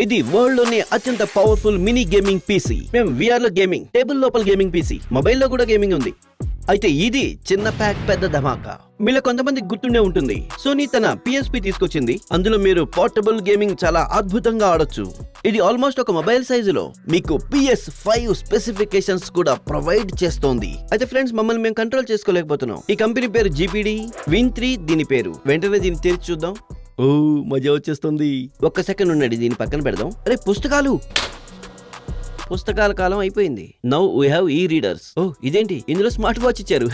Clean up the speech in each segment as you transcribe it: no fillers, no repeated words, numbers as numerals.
ఇది వరల్డ్ లోని అత్యంత పవర్ఫుల్ మినీ గేమింగ్ పీసీ. మేము విఆర్ లో గేమింగ్, టేబుల్ లోపల గేమింగ్ పీసీ, మొబైల్లో కూడా గేమింగ్ ఉంది. అయితే ఇది చిన్న ప్యాక్ పెద్ద ధమాకా. మీలో కొంతమంది గుర్తుండే ఉంటుంది, సోనీ తన PSP తీసుకొచ్చింది. అందులో మీరు పోర్టబుల్ గేమింగ్ చాలా అద్భుతంగా ఆడొచ్చు. ఇది ఆల్మోస్ట్ ఒక మొబైల్ సైజులో మీకు PS5 స్పెసిఫికేషన్స్ కూడా ప్రొవైడ్ చేస్తోంది. అయితే ఫ్రెండ్స్, మమ్మల్ని మేము కంట్రోల్ చేసుకోలేకపోతున్నాం. ఈ కంపెనీ పేరు GPD Win3 దీని పేరు. వెంటనే దీన్ని తెరిచి చూద్దాం. ఓ మజా వచ్చేస్తుంది. ఒక్క సెకండ్ ఉండండి, దీని పక్కన పెడదాం. అరే పుస్తకాల కాలం అయిపోయింది. నౌ వీ హ్యావ్ ఈ రీడర్స్. ఓ ఇదేంటి, ఇందులో స్మార్ట్ వాచ్ ఇచ్చారు.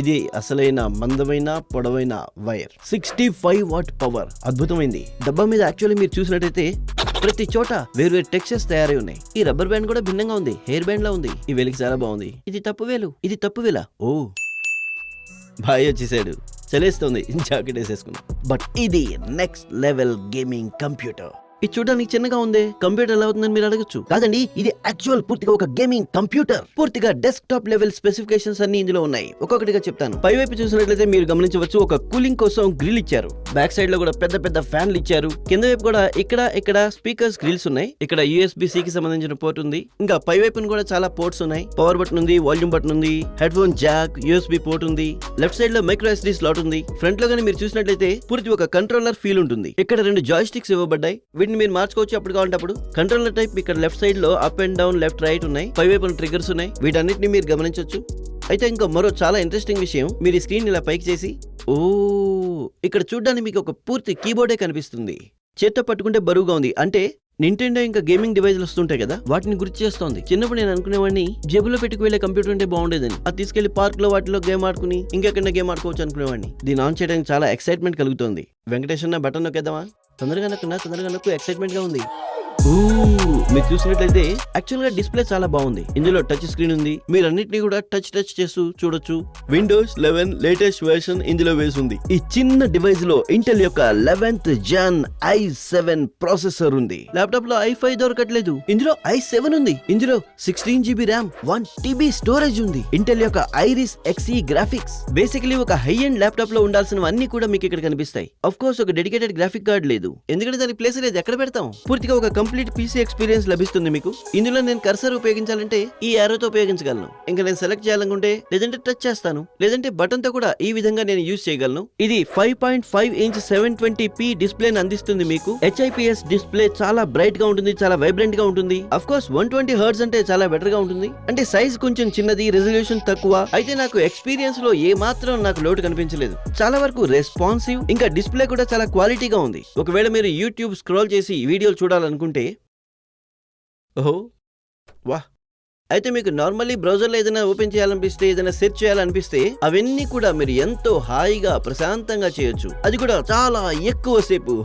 ఇది అసలైన మందమైన పొడవైన వైర్, 65 వాట్ పవర్. అద్భుతమైంది. డబ్బా మీద యాక్చువల్లీ మీరు చూసినట్టయితే ప్రతి చోట వేరు టెక్స్చర్స్ తయారై ఉన్నాయి. ఈ రబ్బర్ బ్యాండ్ కూడా భిన్నంగా ఉంది, హెయిర్ బ్యాండ్ లా ఉంది. ఈ వేలికి చాలా బాగుంది. ఇది తప్పు వేల. ఓ బాయ్ వచ్చేసాడు, చలేస్తుంది, జాకెట్ వేసేసుకున్నాం. బట్ ఇది నెక్స్ట్ లెవెల్ గేమింగ్ కంప్యూటర్. ఇది చూడడానికి చిన్నగా ఉంది, కంప్యూటర్ ఎలా అవుతుందని మీరు అడగచ్చు. కాదండి, ఇది యాక్చువల్ పూర్తిగా ఒక గేమింగ్ కంప్యూటర్. పూర్తిగా డెస్క్టాప్ లెవెల్ స్పెసిఫికేషన్స్ అన్ని ఇందులో ఉన్నాయి. ఒక్కొక్కటిగా చెప్తాను. పైవైపు చూసినట్లయితే మీరు గమనించవచ్చు, ఒక కూలింగ్ కోసం గ్రిల్ ఇచ్చారు. బ్యాక్ సైడ్ లో కూడా పెద్ద పెద్ద ఫ్యాన్లు ఇచ్చారు. కింద వైపు కూడా ఇక్కడ స్పీకర్స్ గ్రిల్స్ ఉన్నాయి. ఇక్కడ USB-C కి సంబంధించిన పోర్ట్ ఉంది. ఇంకా పై వైపున కూడా చాలా పోర్ట్స్ ఉన్నాయి. పవర్ బటన్ ఉంది, వాల్యూమ్ బటన్ ఉంది, head phone Jack, USB port ఉంది. లెఫ్ట్ సైడ్ లో మైక్రో SD స్లాట్ ఉంది. ఫ్రంట్ లో గానీ మీరు చూసినట్లయితే పూర్తి ఒక కంట్రోలర్ ఫీల్ ఉంటుంది. ఇక్కడ 2 జాయ్స్టిక్స్ ఇవ్వబడ్డాయి. మీరు మార్చుకోవచ్చు అప్పుడు కావాలంటే అప్పుడు. కంట్రోలర్ టైప్ ఇక్కడ లెఫ్ట్ సైడ్ లో up and down, left right ఉన్నాయి. పై వైపున ట్రిగ్గర్స్ ఉన్నాయి. వీటన్నిటిని మీరు గమనించవచ్చు. అయితే ఇంకా మరో చాలా ఇంట్రెస్టింగ్ విషయం, మీరు ఈ స్క్రీన్ ఇలా పైకి చేసి, ఓ ఇక్కడ చూడడానికి మీకు ఒక పూర్తి కీబోర్డే కనిపిస్తుంది. చేత్తో పట్టుకుంటే బరువుగా ఉంది. అంటే నింటెండో ఇంకా గేమింగ్ డివైజ్లు వస్తుంటాయి కదా, వాటిని గుర్తు చేస్తోంది. చిన్నప్పుడు నేను అనుకునేవాడిని జేబులో పెట్టుకు వెళ్లే కంప్యూటర్ ఉంటే బాగుండేదని. అది తీసుకెళ్లి పార్క్ లో వాటిలో గేమ్ ఆడుకుని ఇంకెక్కడ గేమ్ ఆడుకోవచ్చు అనుకునేవాడిని. దీన్ని ఆన్ చేయడానికి చాలా ఎక్సైట్మెంట్ కలుగుతోంది. వెంకటేశ్వర బటన్ నొక్కేద్దామా? తొందరగా నాకు ఎక్సైట్మెంట్ గా ఉంది. మీరు చూసినట్లయితే యాక్చువల్ గా డిస్ప్లే చాలా బాగుంది. ఇందులో టచ్ స్క్రీన్ ఉంది. మీరు అన్నిటినీ కూడా టచ్ చేస్తూ చూడొచ్చు. Windows 11 లేటెస్ట్ వెర్షన్ ఇందులో వేసి ఉంది. ఈ చిన్న డివైస్ లో ఇంటెల్ యొక్క 11th Gen i7 ప్రాసెసర్ ఉంది. ల్యాప్టాప్ లో i5 దొరకట్లేదు, ఇందులో i7 ఉంది. ఇందులో 16GB ర్యామ్, 1TB స్టోరేజ్ ఉంది. ఇంటెల్ యొక్క Iris Xe గ్రాఫిక్స్. బేసికలీ ఒక హై ఎండ్ ల్యాప్టాప్ లో ఉండాల్సినవన్నీ కూడా మీకు ఇక్కడ కనిపిస్తాయి. ఆఫ్ కోర్స్ ఒక డెడికేటెడ్ గ్రాఫిక్ కార్డ్ లేదు, ఎందుకంటే దానికి ప్లేస్ లేదు. ఎక్కడ పెడతాం? పూర్తిగా ఒక కంప్లీట్ PC ఎక్స్పీరియన్స్ లభిస్తుంది మీకు. ఇందులో నేను కర్సర్ ఉపయోగించాలంటే ఈ యారోతో ఉపయోగించగలను. ఇంకా నేను సెలెక్ట్ చేయాలనుకుంటే లేదంటే టచ్ చేస్తాను, లేదంటే బటన్ తో కూడా ఈ విధంగా నేను యూజ్ చేయగలను. ఇది 5.5 ఇంచ్ 720p డిస్ప్లేని అందిస్తుంది మీకు. HIPS డిస్ప్లే చాలా బ్రైట్ గా ఉంటుంది, చాలా వైబ్రెంట్ గా ఉంటుంది. అఫ్ కోర్స్ 120 Hz అంటే చాలా బెటర్ గా ఉంటుంది. అంటే సైజ్ కొంచెం చిన్నది, రెజల్యూషన్ తక్కువ. అయితే నాకు ఎక్స్పీరియన్స్ లో ఏ మాత్రం నాకు లోటు కనిపించలేదు. చాలా వరకు రెస్పాన్సివ్, ఇంకా డిస్ప్లే కూడా చాలా క్వాలిటీగా ఉంది. ఒకవేళ మీరు యూట్యూబ్ స్క్రోల్ చేసి వీడియోలు చూడాలనుకుంటే, ఓహో వా, అయితే మీకు నార్మల్లీ బ్రౌజర్లో ఏదైనా ఓపెన్ చేయాలనిపిస్తే, ఏదైనా సెర్చ్ చేయాలనిపిస్తే అవన్నీ కూడా మీరు ఎంతో హాయిగా ప్రశాంతంగా చేయొచ్చు. అది కూడా చాలా ఎక్కువ సేపు.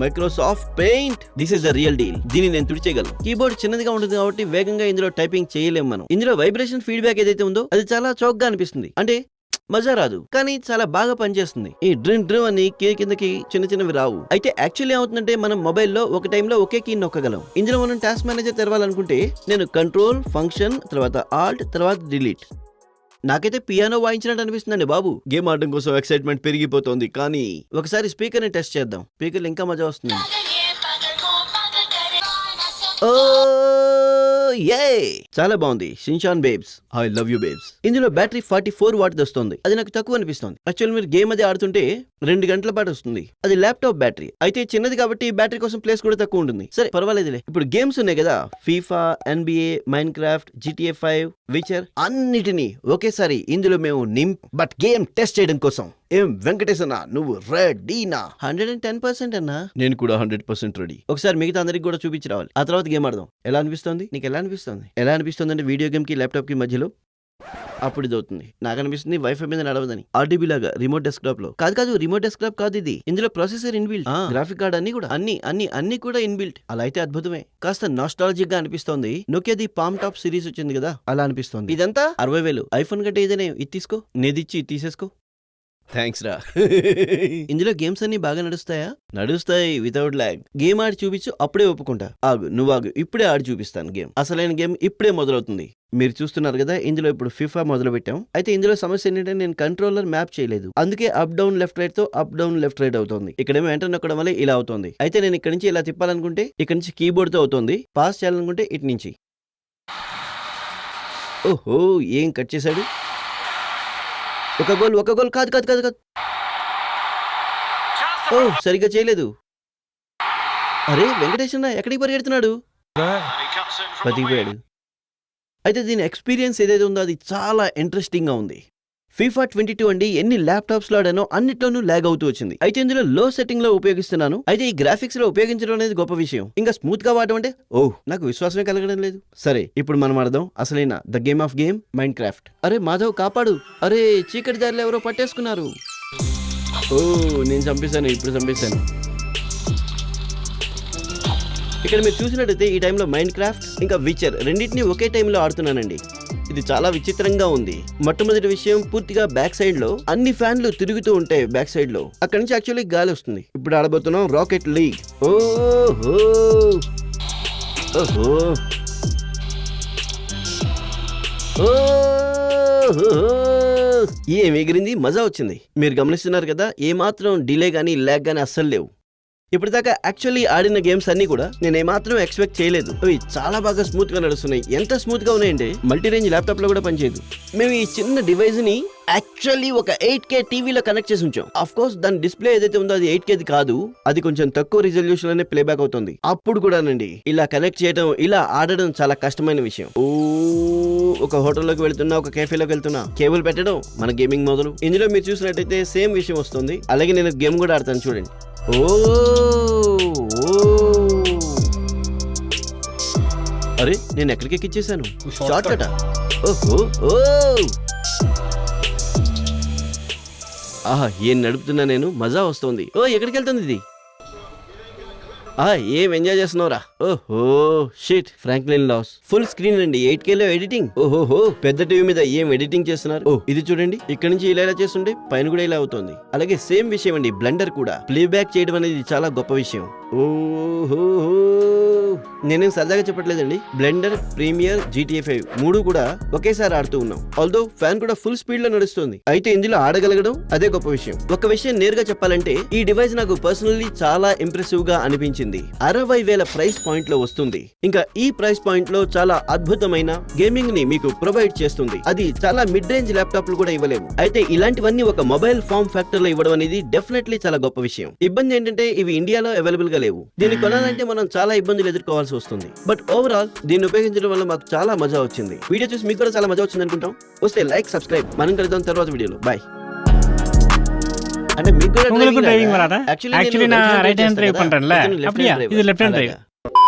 Microsoft paint, this is the real deal. దీన్ని నేను తుడిచేయగలను. కీబోర్డ్ చిన్నదిగా ఉంటుంది కాబట్టి వేగంగా ఇందులో టైపింగ్ చేయలేము మనం. ఇందులో వైబ్రేషన్ ఫీడ్బ్యాక్ ఏదైతే ఉందో అది చాలా చౌకగా అనిపిస్తుంది. అంటే మజా రాదు, కానీ చాలా బాగా పనిచేస్తుంది. ఈ డ్రిమ్ అని కిందకి చిన్నవి రావు. అయితే యాక్చువల్లీ ఏమవుతుందంటే, మనం మొబైల్లో ఒక టైంలో ఒకే కీ నొక్కగలం. ఇందులో మనం టాస్క్ మేనేజర్ తెరవాలనుకుంటే నేను కంట్రోల్, ఫంక్షన్, తర్వాత ఆల్ట్, తర్వాత డిలీట్. నాకైతే పియానో వాయించినట్టు అనిపిస్తుందండి బాబు. గేమ్ ఆడడం కోసం ఎక్సైట్మెంట్ పెరిగిపోతుంది. కానీ ఒకసారి స్పీకర్ ని టెస్ట్ చేద్దాం. స్పీకర్ ఇంకా మజా వస్తుంది. చాలా బాగుంది. షిన్షాన్ babes, I love you babes. ఇందులో బ్యాటరీ 44 వాట్ వస్తుంది. అది నాకు తక్కువ అనిపిస్తుంది. యాక్చువల్ మీరు గేమ్ అది ఆడుతుంటే 2 గంటల పాటు వస్తుంది. అది ల్యాప్టాప్ బ్యాటరీ అయితే చిన్నది కాబట్టి బ్యాటరీ కోసం ప్లేస్ కూడా తక్కువ ఉంటుంది. సరే పర్వాలేదులే. ఇప్పుడు గేమ్స్ ఉన్నాయి కదా, FIFA, NBA, Minecraft, GTA 5, విచర్, అన్నిటినీ ఒకేసారి ఇందులో మేము బట్ గేమ్ టెస్ట్ చేయడం కోసం. ఏం వెంకటేశ్ అన్నా, నువ్వు రెడీనా? 110% అన్నా. నేను కూడా 100% రెడీ. ఒకసారి మిగతా అందరికి కూడా చూపించి రావాలి. ఆ తర్వాత గేమ్ ఆడదాం. ఎలా అనిపిస్తుంది నీకు? ఎలా అనిపిస్తుంది అంటే వీడియో గేమ్ కి ల్యాప్టాప్ కి మధ్యలో అప్పుడు ఇది అవుతుంది. నాకు అనిపిస్తుంది వైఫై మీద నడవదని. RDB లాగా రిమోట్ డెస్క్టాప్ లో కాదు. రిమోట్ డెస్క్టాప్ కాదు ఇది. ఇందులో ప్రాసెసర్ ఇన్బిల్ట్, గ్రాఫిక్ కార్డ్ అన్ని కూడా ఇన్బిల్ట్. అలా అయితే అద్భుతమే. కాస్త నాస్టాలజిక్ గా అనిపిస్తోంది. నోకియాది పామ్ టాప్ సిరీస్ వచ్చింది కదా, అలా అనిపిస్తోంది. ఇదంతా 60,000. ఐఫోన్ కంటే ఏదైనా ఇది తీసుకో, నేదిచ్చి తీసేసుకో. థ్యాంక్స్ రా. ఇందులో గేమ్స్ అన్ని బాగా నడుస్తాయా? నడుస్తాయి వితౌట్ ల్యాగ్. గేమ్ ఆడి చూపించు, అప్పుడే ఒప్పుకుంటా. నువ్వు ఆగు, ఇప్పుడే ఆడి చూపిస్తాను గేమ్. అసలైన గేమ్ ఇప్పుడే మొదలవుతుంది. మీరు చూస్తున్నారు కదా, ఇందులో ఇప్పుడు ఫిఫా మొదలు పెట్టాం. అయితే ఇందులో సమస్య ఏంటంటే నేను కంట్రోలర్ మ్యాప్ చేయలేదు, అందుకే అప్ డౌన్ లెఫ్ట్ రైట్ తో అప్ డౌన్ లెఫ్ట్ రైట్ అవుతుంది. ఇక్కడేమో ఎంటర్ నొక్కడం వల్ల ఇలా అవుతుంది. అయితే నేను ఇక్కడ నుంచి ఇలా తిప్పాలనుకుంటే ఇక్కడ నుంచి కీబోర్డ్ తో అవుతుంది, పాస్ చేయాలనుకుంటే ఇటు నుంచి. ఓహో, ఏం కట్ చేశాడు. ఒక గోల్ కాదు. ఓ, సరిగ్గా చేయలేదు. అరే వెంకటేష్ అన్న ఎక్కడికి పరిగెడుతున్నాడు? బతికిపోయాడు. అయితే దీని ఎక్స్పీరియన్స్ ఏదైతే ఉందో అది చాలా ఇంట్రెస్టింగ్ గా ఉంది. FIFA 22 అండి, ఎన్ని ల్యాప్టాప్స్ లో ఆడానో అన్నిట్లోనూ ల్యాగ్ అవుతూ వచ్చింది. అయితే ఇందులో లో సెట్టింగ్ లో ఉపయోగిస్తున్నాను. అయితే ఈ గ్రాఫిక్స్ లో ఉపయోగించడం అనేది గొప్ప విషయం. ఇంకా స్మూత్ గా వాడడం అంటే నాకు విశ్వాసమే కలగడం లేదు. సరే, ఇప్పుడు మనం ఆడదాం అసలైన the game of game, mind craft. అరే మాధవ్ కాపాడు. అరే చీకటి దారిలో ఎవరో పట్టేసుకున్నారు. నేను చంపేశాను, ఇప్పుడు చంపేశాను. ఇక్కడ మీరు చూసినట్టయితే ఈ టైంలో మైండ్ క్రాఫ్ట్ ఇంకా విచర్ రెండింటినీ ఒకే టైంలో ఆడుతున్నానండి. ఇది చాలా విచిత్రంగా ఉంది. మొట్టమొదటి విషయం, పూర్తిగా బ్యాక్ సైడ్ లో అన్ని ఫ్యాన్లు తిరుగుతూ ఉంటాయి. బ్యాక్ సైడ్ లో అక్కడ నుంచి యాక్చువల్లీ గాలి వస్తుంది. ఇప్పుడు ఆడబోతున్నాం రాకెట్ లీగ్. ఏం ఎగిరింది, మజా వచ్చింది. మీరు గమనిస్తున్నారు కదా, ఏమాత్రం డిలే గానీ ల్యాగ్ గానీ అస్సలు లేవు. ఇప్పటిదాకా యాక్చువల్లీ ఆడిన గేమ్స్ అన్ని కూడా నేను ఏమాత్రం ఎక్స్పెక్ట్ చేయలేదు. అవి చాలా బాగా స్మూత్ గా నడుస్తున్నాయి. ఎంత స్మూత్ గా ఉన్నాయంటే మల్టీ రేంజ్ ల్యాప్టాప్ లో కూడా పనిచేయదు. మేము ఈ చిన్న డివైస్ ని యాక్చువల్లీ ఒక 8K టీవీలో కనెక్ట్ చేసి ఉంచాం. ఆఫ్ కోర్స్ దాని డిస్ప్లే ఏదైతే ఉందో అది 8K కాదు, అది కొంచెం తక్కువ రిజల్యూషన్ లోనే ప్లేబ్యాక్ అవుతుంది. అప్పుడు కూడానండి ఇలా కనెక్ట్ చేయడం, ఇలా ఆడడం చాలా కష్టమైన విషయం. ఒక హోటల్లోకి వెళ్తున్నా, ఒక కేఫేలోకి వెళ్తున్నా, కేబుల్ పెట్టడం మన గేమింగ్ మొదలు. ఇందులో మీరు చూసినట్టయితే సేమ్ విషయం వస్తుంది. అలాగే నేను గేమ్ కూడా ఆడతాను చూడండి. అరే నేను ఎక్కడికి ఎక్కిచ్చేసాను? Short cut. ఆహా, ఏం నడుపుతున్నా నేను, మజా వస్తుంది. ఎక్కడికి వెళ్తుంది ఇది? ఏం ఎంజాయ్ చేస్తున్నావురా? షిట్, ఫ్రాంక్లిన్ లాస్. ఫుల్ స్క్రీన్ అండి, 8K లో ఎడిటింగ్. పెద్ద టీవీ మీద ఏం ఎడిటింగ్ చేస్తున్నారు? ఇది చూడండి, ఇక్కడ నుంచి ఇలా చేస్తుంటే పైన కూడా ఇలా అవుతుంది. అలాగే సేమ్ విషయం అండి, బ్లెండర్ కూడా ప్లేబ్యాక్ చేయడం అనేది చాలా గొప్ప విషయం. నేనేం సరదాగా చెప్పట్లేదండి. బ్లెండర్, ప్రీమియర్, GTA 5 మూడు కూడా ఒకేసారి ఆడుతూ ఉన్నాం. ఆల్దో ఫ్యాన్ కూడా ఫుల్ స్పీడ్ లో నడుస్తుంది. అయితే ఇందులో ఆడగలగడం అదే గొప్ప విషయం. ఒక విషయం నేరుగా చెప్పాలంటే ఈ డివైస్ నాకు పర్సనల్లీ చాలా ఇంప్రెసివ్ గా అనిపించింది. 60,000 ప్రైస్ పాయింట్ లో వస్తుంది. ఇంకా ఈ ప్రైస్ పాయింట్ లో చాలా అద్భుతమైన గేమింగ్ ని మీకు ప్రొవైడ్ చేస్తుంది. అది చాలా మిడ్ రేంజ్ ల్యాప్టాప్లు కూడా ఇవ్వలేవు. అయితే ఇలాంటివన్నీ ఒక మొబైల్ ఫార్మ్ ఫ్యాక్టర్ లో ఇవ్వడం అనేది డెఫినెట్లీ చాలా గొప్ప విషయం. ఇబ్బంది ఏంటంటే ఇవి ఇండియాలో అవైలబుల్ గా లేవు. దీన్ని కొనాలంటే మనం చాలా ఇబ్బందులు ఎదుర్కోవాల్సి వస్తుంది. బట్ ఓవరాల్ దీన్ని ఉపయోగించడం వల్ల మాకు చాలా మజా వచ్చింది. వీడియో చూసి మీకు కూడా చాలా మజా వచ్చింది అనుకుంటాం. వస్తే లైక్, సబ్స్క్రైబ్. మనం కలుద్దాం తర్వాత వీడియోలో. బాయ్. అంటే మీకు కూడా డ్రైవింగ్ வராதா? ஆக்சுவலி நான் ரைட் ஹேண்ட் டிரைவ் பண்றேன்ல, அப்படியே இது லெஃப்ட் ஹேண்ட் டிரைவ்.